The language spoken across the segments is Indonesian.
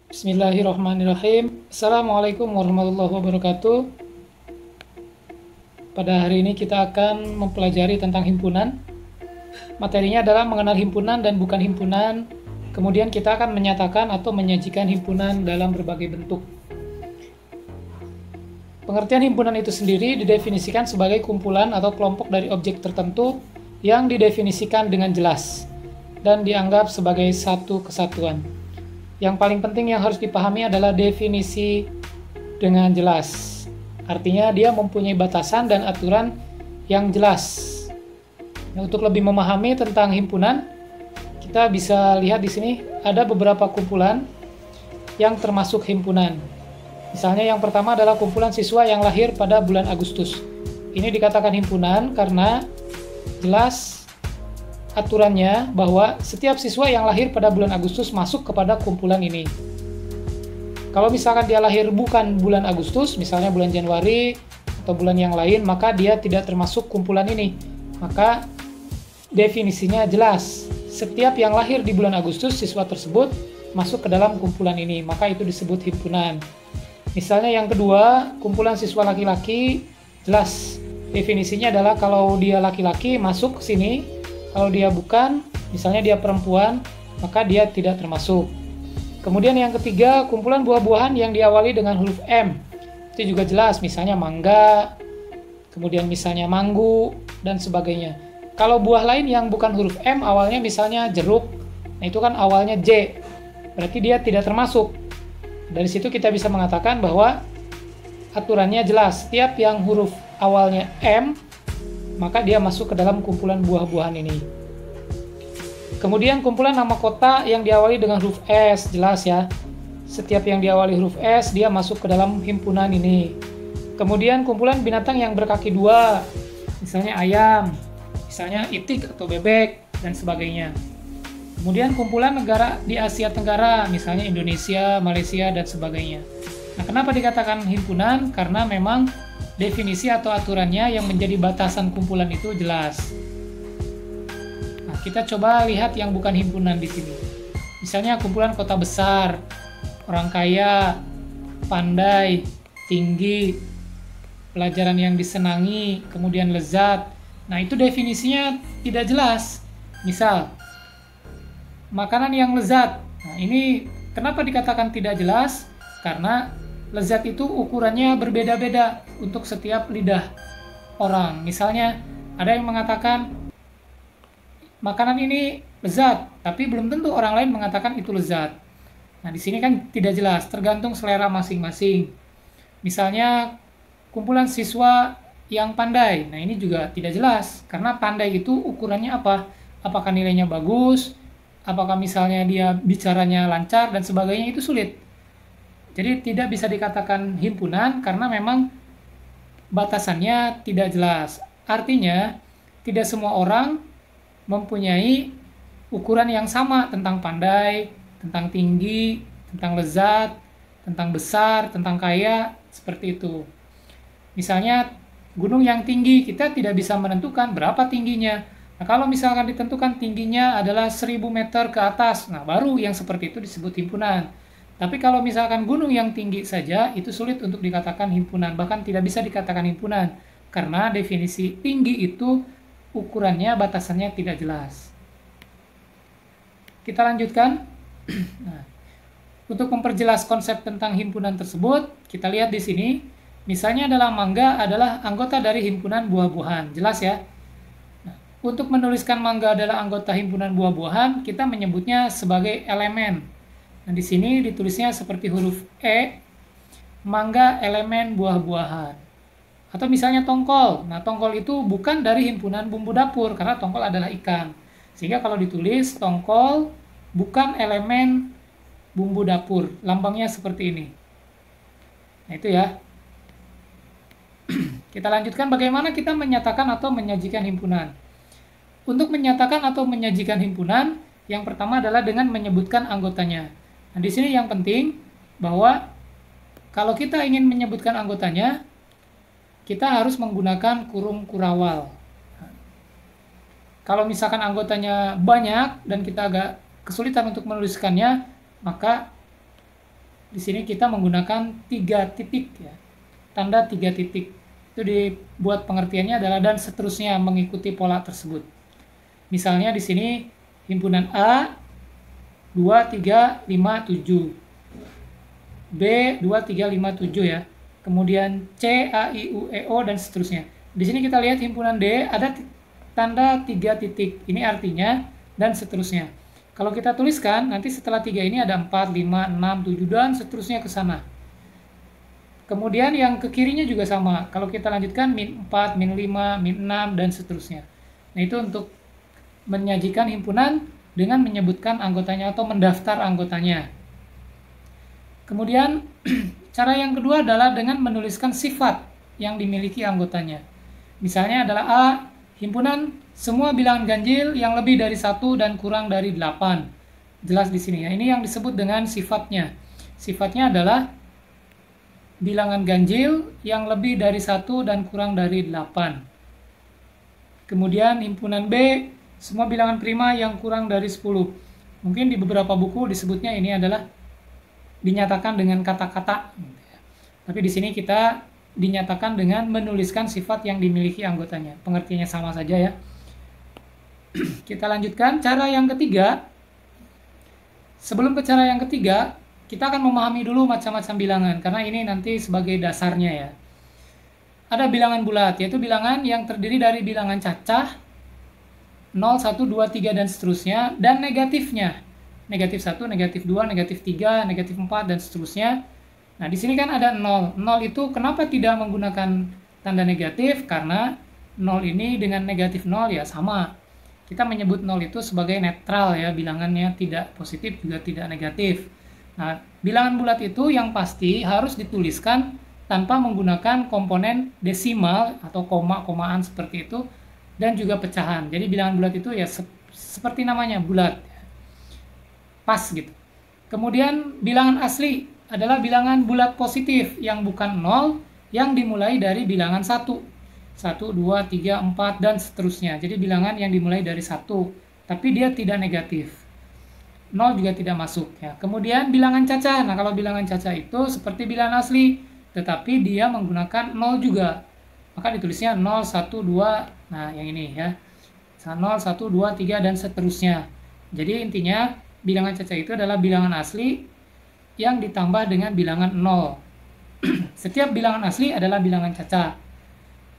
Bismillahirrahmanirrahim. Assalamualaikum warahmatullahi wabarakatuh. Pada hari ini kita akan mempelajari tentang himpunan. Materinya adalah mengenal himpunan dan bukan himpunan. Kemudian kita akan menyatakan atau menyajikan himpunan dalam berbagai bentuk. Pengertian himpunan itu sendiri didefinisikan sebagai kumpulan atau kelompok dari objek tertentu yang didefinisikan dengan jelas dan dianggap sebagai satu kesatuan. Yang paling penting yang harus dipahami adalah definisi dengan jelas. Artinya dia mempunyai batasan dan aturan yang jelas. Nah, untuk lebih memahami tentang himpunan, kita bisa lihat di sini ada beberapa kumpulan yang termasuk himpunan. Misalnya yang pertama adalah kumpulan siswa yang lahir pada bulan Agustus. Ini dikatakan himpunan karena jelas aturannya bahwa setiap siswa yang lahir pada bulan Agustus masuk kepada kumpulan ini. Kalau misalkan dia lahir bukan bulan Agustus, misalnya bulan Januari atau bulan yang lain, maka dia tidak termasuk kumpulan ini. Maka definisinya jelas. Setiap yang lahir di bulan Agustus, siswa tersebut masuk ke dalam kumpulan ini, maka itu disebut himpunan. Misalnya yang kedua, kumpulan siswa laki-laki, jelas. Definisinya adalah kalau dia laki-laki masuk ke sini, kalau dia bukan, misalnya dia perempuan, maka dia tidak termasuk. Kemudian yang ketiga, kumpulan buah-buahan yang diawali dengan huruf M. Itu juga jelas, misalnya mangga, kemudian misalnya manggu, dan sebagainya. Kalau buah lain yang bukan huruf M, awalnya misalnya jeruk, nah itu kan awalnya J, berarti dia tidak termasuk. Dari situ kita bisa mengatakan bahwa aturannya jelas, setiap yang huruf awalnya M, maka dia masuk ke dalam kumpulan buah-buahan ini. Kemudian kumpulan nama kota yang diawali dengan huruf S, jelas ya. Setiap yang diawali huruf S, dia masuk ke dalam himpunan ini. Kemudian kumpulan binatang yang berkaki dua, misalnya ayam, misalnya itik atau bebek, dan sebagainya. Kemudian kumpulan negara di Asia Tenggara, misalnya Indonesia, Malaysia, dan sebagainya. Nah, kenapa dikatakan himpunan? Karena memang definisi atau aturannya yang menjadi batasan kumpulan itu jelas. Nah, kita coba lihat yang bukan himpunan di sini. Misalnya kumpulan kota besar, orang kaya, pandai, tinggi, pelajaran yang disenangi, kemudian lezat. Nah, itu definisinya tidak jelas. Misal, makanan yang lezat. Nah, ini kenapa dikatakan tidak jelas? Karena lezat itu ukurannya berbeda-beda untuk setiap lidah orang. Misalnya, ada yang mengatakan makanan ini lezat, tapi belum tentu orang lain mengatakan itu lezat. Nah, di sini kan tidak jelas, tergantung selera masing-masing. Misalnya, kumpulan siswa yang pandai. Nah, ini juga tidak jelas, karena pandai itu ukurannya apa? Apakah nilainya bagus? Apakah misalnya dia bicaranya lancar dan sebagainya, itu sulit. Jadi tidak bisa dikatakan himpunan karena memang batasannya tidak jelas. Artinya tidak semua orang mempunyai ukuran yang sama tentang pandai, tentang tinggi, tentang lezat, tentang besar, tentang kaya, seperti itu. Misalnya gunung yang tinggi, kita tidak bisa menentukan berapa tingginya. Nah, kalau misalkan ditentukan tingginya adalah 1000 meter ke atas, nah baru yang seperti itu disebut himpunan. Tapi kalau misalkan gunung yang tinggi saja, itu sulit untuk dikatakan himpunan, bahkan tidak bisa dikatakan himpunan, karena definisi tinggi itu ukurannya, batasannya tidak jelas. Kita lanjutkan. Nah, untuk memperjelas konsep tentang himpunan tersebut, kita lihat di sini, misalnya adalah mangga adalah anggota dari himpunan buah-buahan, jelas ya. Nah, untuk menuliskan mangga adalah anggota himpunan buah-buahan, kita menyebutnya sebagai elemen. Nah, di sini ditulisnya seperti huruf E, mangga elemen buah-buahan. Atau misalnya tongkol. Nah, tongkol itu bukan dari himpunan bumbu dapur, karena tongkol adalah ikan. Sehingga kalau ditulis tongkol bukan elemen bumbu dapur. Lambangnya seperti ini. Nah, itu ya. Kita lanjutkan bagaimana kita menyatakan atau menyajikan himpunan. Untuk menyatakan atau menyajikan himpunan, yang pertama adalah dengan menyebutkan anggotanya. Nah, di sini yang penting bahwa kalau kita ingin menyebutkan anggotanya, kita harus menggunakan kurung kurawal. Kalau misalkan anggotanya banyak dan kita agak kesulitan untuk menuliskannya, maka di sini kita menggunakan 3 titik ya. Tanda 3 titik. Itu dibuat pengertiannya adalah dan seterusnya mengikuti pola tersebut. Misalnya di sini himpunan A 2 3 5 7. B 2 3 5 7 ya. Kemudian C A I U E O dan seterusnya. Di sini kita lihat himpunan D ada tanda 3 titik. Ini artinya dan seterusnya. Kalau kita tuliskan, nanti setelah 3 ini ada 4, 5, 6, 7, dan seterusnya ke sana. Kemudian yang ke kirinya juga sama. Kalau kita lanjutkan, min 4, min 5, min 6, dan seterusnya. Nah, itu untuk menyajikan himpunan dengan menyebutkan anggotanya atau mendaftar anggotanya. Kemudian, cara yang kedua adalah dengan menuliskan sifat yang dimiliki anggotanya. Misalnya adalah A, himpunan semua bilangan ganjil yang lebih dari 1 dan kurang dari 8. Jelas di sini ya. Ini yang disebut dengan sifatnya. Sifatnya adalah bilangan ganjil yang lebih dari 1 dan kurang dari 8. Kemudian himpunan B, semua bilangan prima yang kurang dari 10. Mungkin di beberapa buku disebutnya ini adalah dinyatakan dengan kata-kata. Tapi di sini kita dinyatakan dengan menuliskan sifat yang dimiliki anggotanya. Pengertiannya sama saja ya. Kita lanjutkan cara yang ketiga. Sebelum ke cara yang ketiga, kita akan memahami dulu macam-macam bilangan karena ini nanti sebagai dasarnya ya. Ada bilangan bulat, yaitu bilangan yang terdiri dari bilangan cacah 0, 1, 2, 3 dan seterusnya, dan negatifnya. Negatif 1, negatif 2, negatif 3, negatif 4 dan seterusnya. Nah, di sini kan ada 0. 0 itu kenapa tidak menggunakan tanda negatif? Karena 0 ini dengan negatif 0 ya sama. Kita menyebut 0 itu sebagai netral ya, bilangannya tidak positif juga tidak negatif. Nah, bilangan bulat itu yang pasti harus dituliskan tanpa menggunakan komponen desimal atau koma-komaan seperti itu dan juga pecahan. Jadi bilangan bulat itu ya seperti namanya, bulat. Pas gitu. Kemudian bilangan asli adalah bilangan bulat positif yang bukan 0 yang dimulai dari bilangan 1. 1, 2, 3, 4, dan seterusnya. Jadi bilangan yang dimulai dari 1, tapi dia tidak negatif. 0 juga tidak masuk. Ya. Kemudian bilangan cacah. Nah, kalau bilangan cacah itu seperti bilangan asli, tetapi dia menggunakan 0 juga. Maka ditulisnya 0, 1, 2, nah yang ini ya. 0, 1, 2, 3, dan seterusnya. Jadi intinya bilangan cacah itu adalah bilangan asli yang ditambah dengan bilangan 0. Setiap bilangan asli adalah bilangan cacah.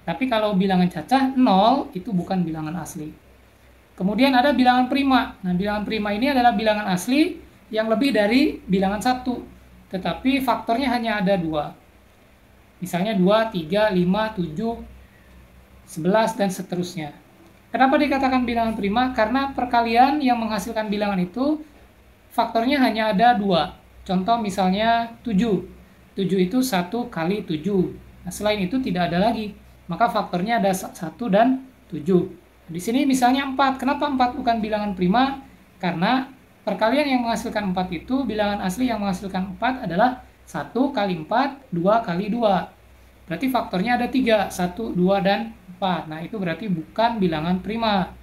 Tapi kalau bilangan cacah 0 itu bukan bilangan asli. Kemudian ada bilangan prima. Nah, bilangan prima ini adalah bilangan asli yang lebih dari bilangan 1. Tetapi faktornya hanya ada 2. Misalnya 2, 3, 5, 7, 11, dan seterusnya. Kenapa dikatakan bilangan prima? Karena perkalian yang menghasilkan bilangan itu faktornya hanya ada 2. Contoh misalnya 7. 7 itu 1 kali 7. Nah, selain itu tidak ada lagi. Maka faktornya ada 1 dan 7. Di sini misalnya 4. Kenapa 4 bukan bilangan prima? Karena perkalian yang menghasilkan 4 itu, bilangan asli yang menghasilkan 4 adalah 1 kali 4, 2 kali 2. Berarti faktornya ada 3, 1, 2, dan 4. Nah, itu berarti bukan bilangan prima.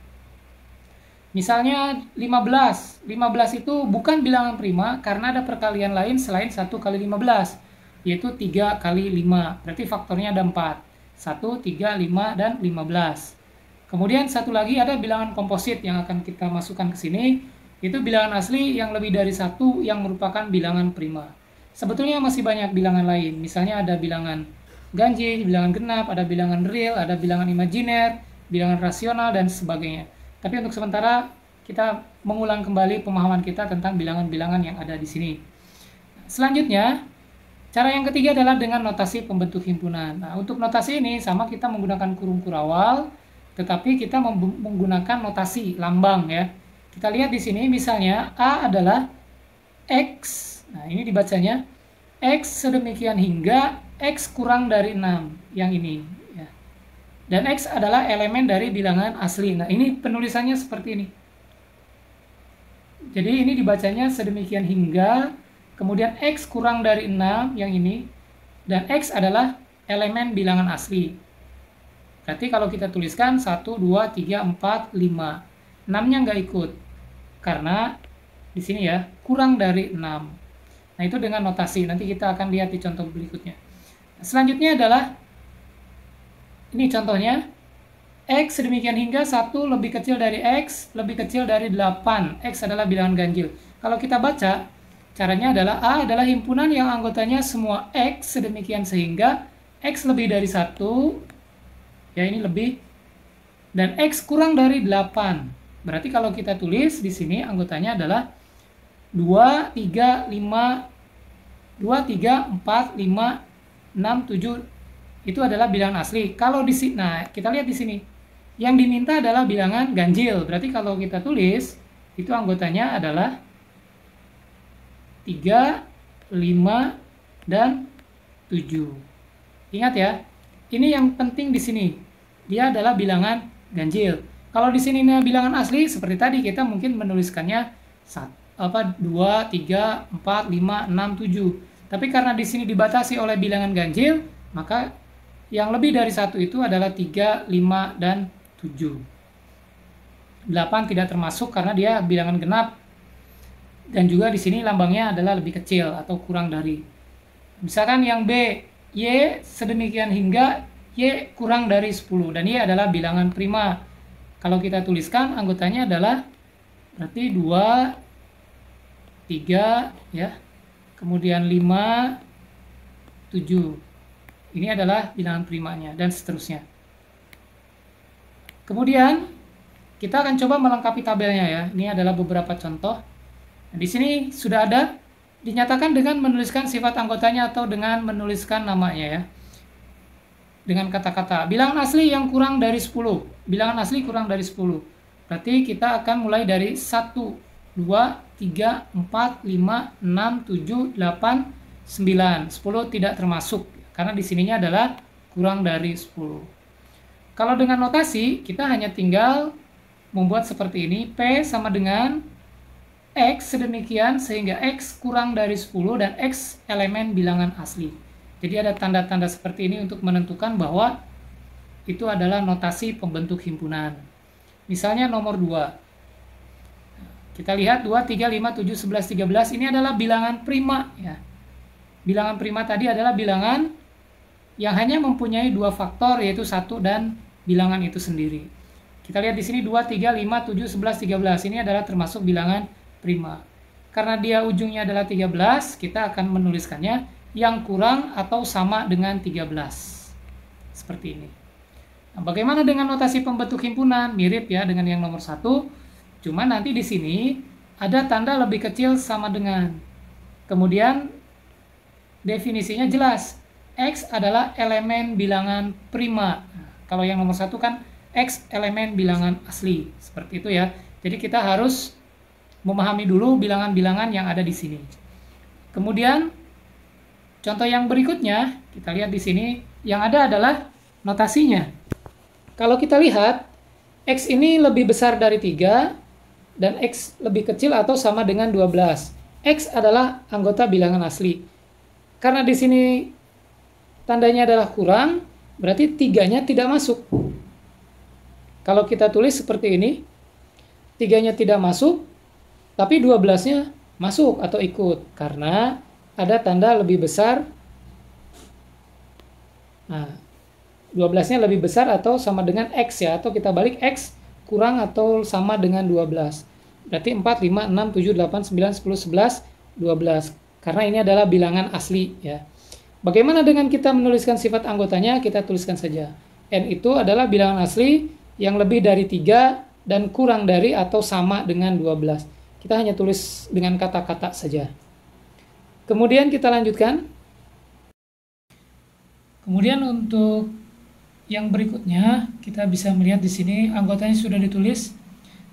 Misalnya 15. 15 itu bukan bilangan prima karena ada perkalian lain selain 1 kali 15, yaitu 3 kali 5. Berarti faktornya ada 4. 1, 3, 5, dan 15. Kemudian satu lagi ada bilangan komposit yang akan kita masukkan ke sini, yaitu bilangan asli yang lebih dari 1 yang merupakan bilangan prima. Sebetulnya masih banyak bilangan lain, misalnya ada bilangan ganjil, bilangan genap, ada bilangan real, ada bilangan imajiner, bilangan rasional, dan sebagainya. Tapi untuk sementara kita mengulang kembali pemahaman kita tentang bilangan-bilangan yang ada di sini. Selanjutnya, cara yang ketiga adalah dengan notasi pembentuk himpunan. Nah, untuk notasi ini sama kita menggunakan kurung kurawal, tetapi kita menggunakan notasi lambang ya. Kita lihat di sini misalnya A adalah X. Nah, ini dibacanya X sedemikian hingga X kurang dari 6 yang ini ya. Dan X adalah elemen dari bilangan asli. Nah, ini penulisannya seperti ini. Jadi ini dibacanya sedemikian hingga kemudian X kurang dari 6 yang ini, dan X adalah elemen bilangan asli. Berarti kalau kita tuliskan 1, 2, 3, 4, 5. 6-nya nggak ikut. Karena di sini ya, kurang dari 6. Nah, Nah, itu dengan notasi. Nanti kita akan lihat di contoh berikutnya. Selanjutnya adalah, ini contohnya, X sedemikian hingga 1 lebih kecil dari X lebih kecil dari 8. X adalah bilangan ganjil. Kalau kita baca, caranya adalah A adalah himpunan yang anggotanya semua X sedemikian sehingga X lebih dari 1, ya ini lebih, dan X kurang dari 8. Berarti kalau kita tulis di sini anggotanya adalah 2, 3, 5, 2, 3, 4, 5, 6, 7. Itu adalah bilangan asli. Kalau di sini, nah kita lihat di sini, yang diminta adalah bilangan ganjil. Berarti kalau kita tulis, itu anggotanya adalah 3, 5, dan 7. Ingat ya, ini yang penting di sini. Dia adalah bilangan ganjil. Kalau di sini bilangan asli, seperti tadi kita mungkin menuliskannya 2, 3, 4, 5, 6, 7. Tapi karena di sini dibatasi oleh bilangan ganjil, maka yang lebih dari 1 itu adalah 3, 5, dan 7. 8 tidak termasuk karena dia bilangan genap. Dan juga di sini lambangnya adalah lebih kecil atau kurang dari. Misalkan yang B, Y sedemikian hingga Y kurang dari 10. Dan Y adalah bilangan prima. Kalau kita tuliskan anggotanya adalah berarti 2, 3, ya. Kemudian 5, 7. Ini adalah bilangan primanya, dan seterusnya. Kemudian, kita akan coba melengkapi tabelnya ya. Ini adalah beberapa contoh. Nah, di sini sudah ada, dinyatakan dengan menuliskan sifat anggotanya atau dengan menuliskan namanya ya. Dengan kata-kata, bilangan asli yang kurang dari 10. Bilangan asli kurang dari 10. Berarti kita akan mulai dari 1, 2, 3, 4, 5, 6, 7, 8, 9. 10 tidak termasuk, karena di sininya adalah kurang dari 10. Kalau dengan notasi, kita hanya tinggal membuat seperti ini. P sama dengan X sedemikian sehingga X kurang dari 10 dan X elemen bilangan asli. Jadi ada tanda-tanda seperti ini untuk menentukan bahwa itu adalah notasi pembentuk himpunan. Misalnya nomor 2. Kita lihat 2, 3, 5, 7, 11, 13 ini adalah bilangan prima ya. Bilangan prima tadi adalah bilangan yang hanya mempunyai 2 faktor yaitu 1 dan bilangan itu sendiri. Kita lihat di sini 2, 3, 5, 7, 11, 13 ini adalah termasuk bilangan prima. Karena dia ujungnya adalah 13, kita akan menuliskannya yang kurang atau sama dengan 13. Seperti ini. Nah, bagaimana dengan notasi pembentuk himpunan? Mirip ya dengan yang nomor 1. Cuma nanti di sini ada tanda lebih kecil sama dengan. Kemudian definisinya jelas. X adalah elemen bilangan prima. Nah, kalau yang nomor 1 kan X elemen bilangan asli. Seperti itu ya. Jadi kita harus memahami dulu bilangan-bilangan yang ada di sini. Kemudian contoh yang berikutnya, kita lihat di sini yang ada adalah notasinya. Kalau kita lihat X ini lebih besar dari 3 dan X lebih kecil atau sama dengan 12. X adalah anggota bilangan asli. Karena di sini tandanya adalah kurang, berarti 3-nya tidak masuk. Kalau kita tulis seperti ini, 3-nya tidak masuk, tapi 12-nya masuk atau ikut. Karena ada tanda lebih besar. Nah, 12-nya lebih besar atau sama dengan X ya. Atau kita balik X kurang atau sama dengan 12. Berarti 4, 5, 6, 7, 8, 9, 10, 11, 12. Karena ini adalah bilangan asli ya. Bagaimana dengan kita menuliskan sifat anggotanya? Kita tuliskan saja. N itu adalah bilangan asli yang lebih dari 3 dan kurang dari atau sama dengan 12. Kita hanya tulis dengan kata-kata saja. Kemudian kita lanjutkan. Kemudian untuk yang berikutnya, kita bisa melihat di sini anggotanya sudah ditulis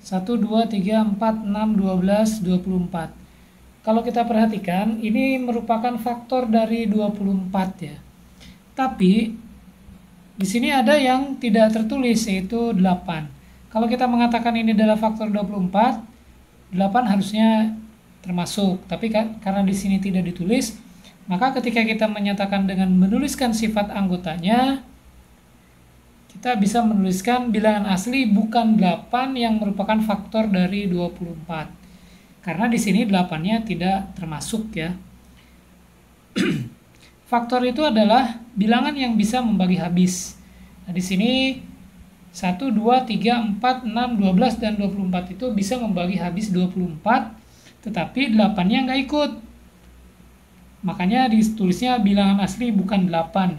1, 2, 3, 4, 6, 12, 24. Kalau kita perhatikan, ini merupakan faktor dari 24 ya. Tapi di sini ada yang tidak tertulis yaitu 8. Kalau kita mengatakan ini adalah faktor 24, 8 harusnya termasuk. Tapi karena di sini tidak ditulis, maka ketika kita menyatakan dengan menuliskan sifat anggotanya, kita bisa menuliskan bilangan asli bukan 8 yang merupakan faktor dari 24. Karena di sini 8-nya tidak termasuk ya. Faktor itu adalah bilangan yang bisa membagi habis. Nah, di sini 1, 2, 3, 4, 6, 12, dan 24 itu bisa membagi habis 24, tetapi 8-nya nggak ikut. Makanya ditulisnya bilangan asli bukan 8.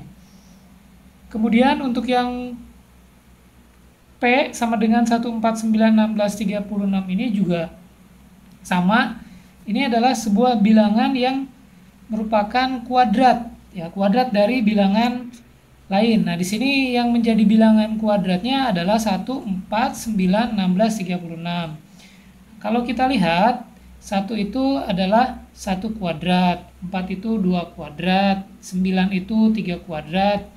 Kemudian untuk yang P sama dengan 1, 4, 9, 16, 36 ini juga sama. Ini adalah sebuah bilangan yang merupakan kuadrat, ya, kuadrat dari bilangan lain. Nah, di sini yang menjadi bilangan kuadratnya adalah 1, 4, 9, 16, 36. Kalau kita lihat, 1 itu adalah 1 kuadrat, 4 itu 2 kuadrat, 9 itu 3 kuadrat.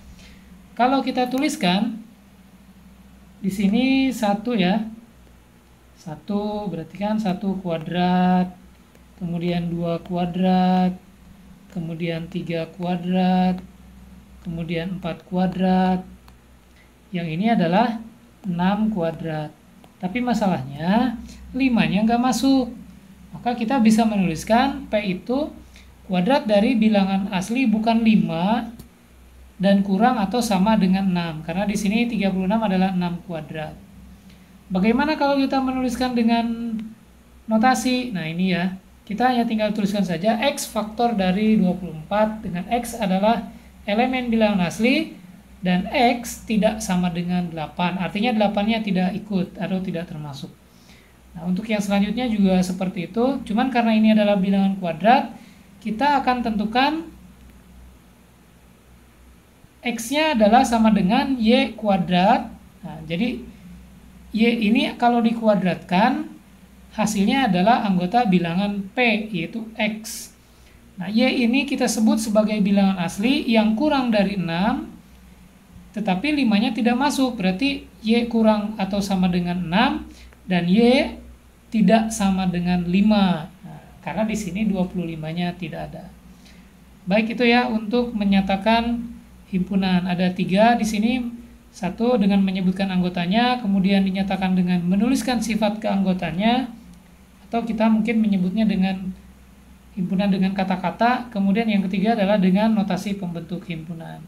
Kalau kita tuliskan di sini 1 ya. 1 berarti kan 1 kuadrat, kemudian 2 kuadrat, kemudian 3 kuadrat, kemudian 4 kuadrat. Yang ini adalah 6 kuadrat. Tapi masalahnya 5-nya nggak masuk. Maka kita bisa menuliskan P itu kuadrat dari bilangan asli bukan 5 dan kurang atau sama dengan 6. Karena di sini 36 adalah 6 kuadrat. Bagaimana kalau kita menuliskan dengan notasi? Nah, ini ya. Kita hanya tinggal tuliskan saja X faktor dari 24 dengan X adalah elemen bilangan asli dan X tidak sama dengan 8. Artinya 8-nya tidak ikut atau tidak termasuk. Nah, untuk yang selanjutnya juga seperti itu. Cuman karena ini adalah bilangan kuadrat, kita akan tentukan X-nya adalah sama dengan Y kuadrat. Nah, jadi Y ini kalau dikuadratkan, hasilnya adalah anggota bilangan P, yaitu X. Nah, Y ini kita sebut sebagai bilangan asli yang kurang dari 6, tetapi 5-nya tidak masuk. Berarti Y kurang atau sama dengan 6, dan Y tidak sama dengan 5. Nah, karena di sini 25-nya tidak ada. Baik, itu ya untuk menyatakan himpunan. Ada 3 di sini. 1 dengan menyebutkan anggotanya, kemudian dinyatakan dengan menuliskan sifat keanggotanya, atau kita mungkin menyebutnya dengan himpunan dengan kata-kata. Kemudian yang ketiga adalah dengan notasi pembentuk himpunan.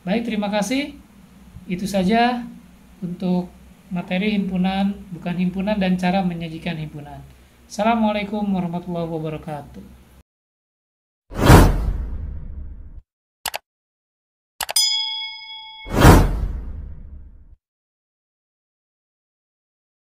Baik, terima kasih. Itu saja untuk materi himpunan, bukan himpunan, dan cara menyajikan himpunan. Assalamualaikum warahmatullahi wabarakatuh.